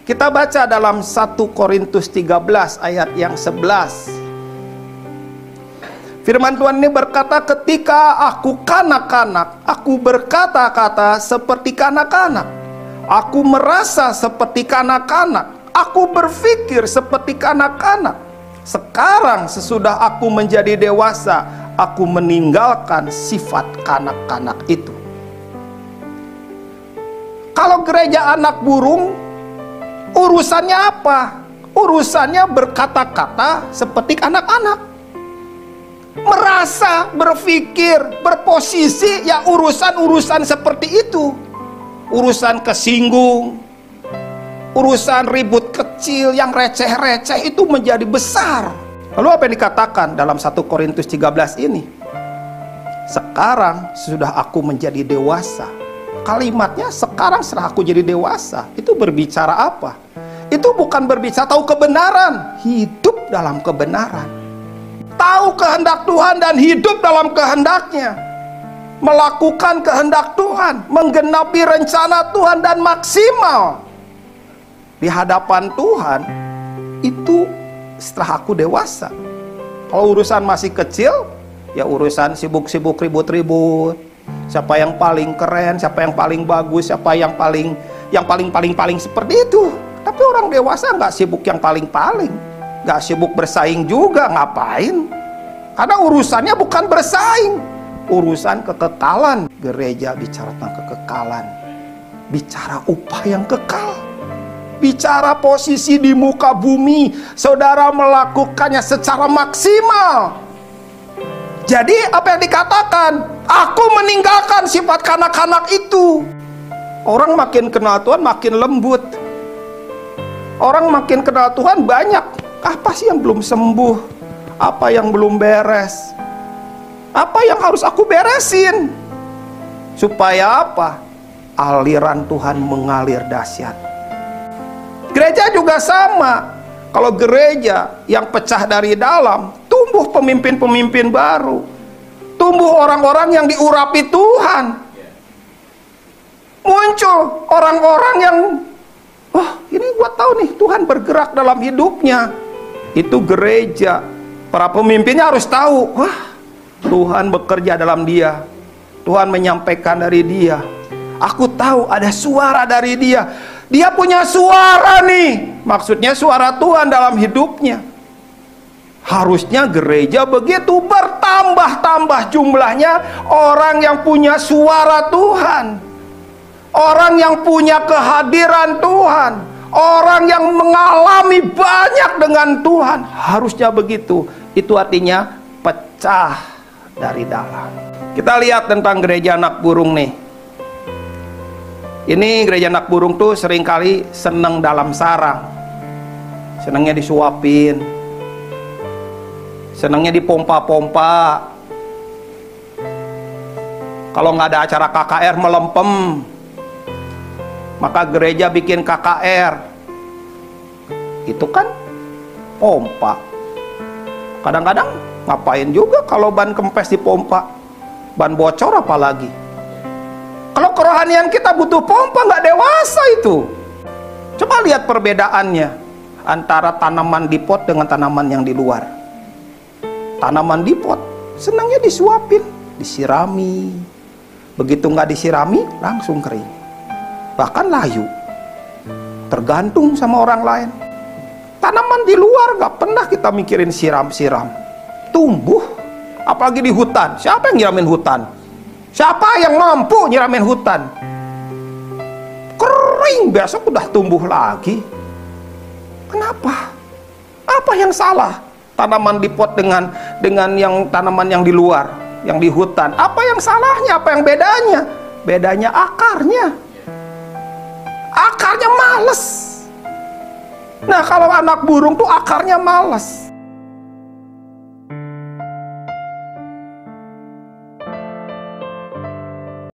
Kita baca dalam 1 Korintus 13 ayat yang 11. Firman Tuhan ini berkata, ketika aku kanak-kanak, aku berkata-kata seperti kanak-kanak. Aku merasa seperti kanak-kanak. Aku berpikir seperti kanak-kanak. Sekarang sesudah aku menjadi dewasa, aku meninggalkan sifat kanak-kanak itu. Kalau gereja anak burung, urusannya apa? Urusannya berkata-kata seperti anak-anak. Merasa, berpikir, berposisi, ya urusan-urusan seperti itu. Urusan kesinggung, urusan ribut kecil yang receh-receh itu menjadi besar. Lalu apa yang dikatakan dalam 1 Korintus 13 ini? Sekarang sudah aku menjadi dewasa. Kalimatnya sekarang setelah aku jadi dewasa, itu berbicara apa? Itu bukan berbicara tahu kebenaran, hidup dalam kebenaran. Tahu kehendak Tuhan dan hidup dalam kehendaknya. Melakukan kehendak Tuhan, menggenapi rencana Tuhan dan maksimal di hadapan Tuhan. Itu setelah aku dewasa. Kalau urusan masih kecil, ya urusan sibuk-sibuk, ribut-ribut. Siapa yang paling keren, siapa yang paling bagus, siapa yang paling seperti itu. Tapi orang dewasa nggak sibuk yang paling-paling, nggak sibuk bersaing juga, ngapain? Karena urusannya bukan bersaing, urusan kekekalan. Gereja bicara tentang kekekalan, bicara upah yang kekal, bicara posisi di muka bumi. Saudara melakukannya secara maksimal. Jadi apa yang dikatakan? Aku meninggalkan sifat kanak-kanak itu. Orang makin kenal Tuhan makin lembut. Orang makin kenal Tuhan banyak. Apa sih yang belum sembuh? Apa yang belum beres? Apa yang harus aku beresin? Supaya apa? Aliran Tuhan mengalir dahsyat. Gereja juga sama. Kalau gereja yang pecah dari dalam, tumbuh pemimpin-pemimpin baru. Tumbuh orang-orang yang diurapi Tuhan. Muncul orang-orang yang, wah ini gua tahu nih Tuhan bergerak dalam hidupnya. Itu gereja. Para pemimpinnya harus tahu, wah Tuhan bekerja dalam dia. Tuhan menyampaikan dari dia. Aku tahu ada suara dari dia. Dia punya suara nih. Maksudnya suara Tuhan dalam hidupnya. Harusnya gereja begitu, bertambah-tambah jumlahnya orang yang punya suara Tuhan. Orang yang punya kehadiran Tuhan. Orang yang mengalami banyak dengan Tuhan. Harusnya begitu. Itu artinya pecah dari dalam. Kita lihat tentang gereja anak burung nih. Ini gereja anak burung tuh seringkali seneng dalam sarang. Senengnya disuapin. Senengnya dipompa-pompa. Kalau nggak ada acara KKR melempem, maka gereja bikin KKR. Itu kan pompa. Kadang-kadang ngapain juga kalau ban kempes dipompa, ban bocor apalagi. Kalau kerohanian kita butuh pompa, nggak dewasa itu. Coba lihat perbedaannya antara tanaman di pot dengan tanaman yang di luar. Tanaman di pot senangnya disuapin, disirami. Begitu nggak disirami, langsung kering. Bahkan layu. Tergantung sama orang lain. Tanaman di luar gak pernah kita mikirin siram-siram. Tumbuh. Apalagi di hutan. Siapa yang nyiramin hutan? Siapa yang mampu nyiramin hutan? Kering, besok udah tumbuh lagi. Kenapa? Apa yang salah? Tanaman di pot dengan yang tanaman yang di luar, yang di hutan. Apa yang salahnya? Apa yang bedanya? Bedanya akarnya. Akarnya males. Nah kalau anak burung tuh akarnya males.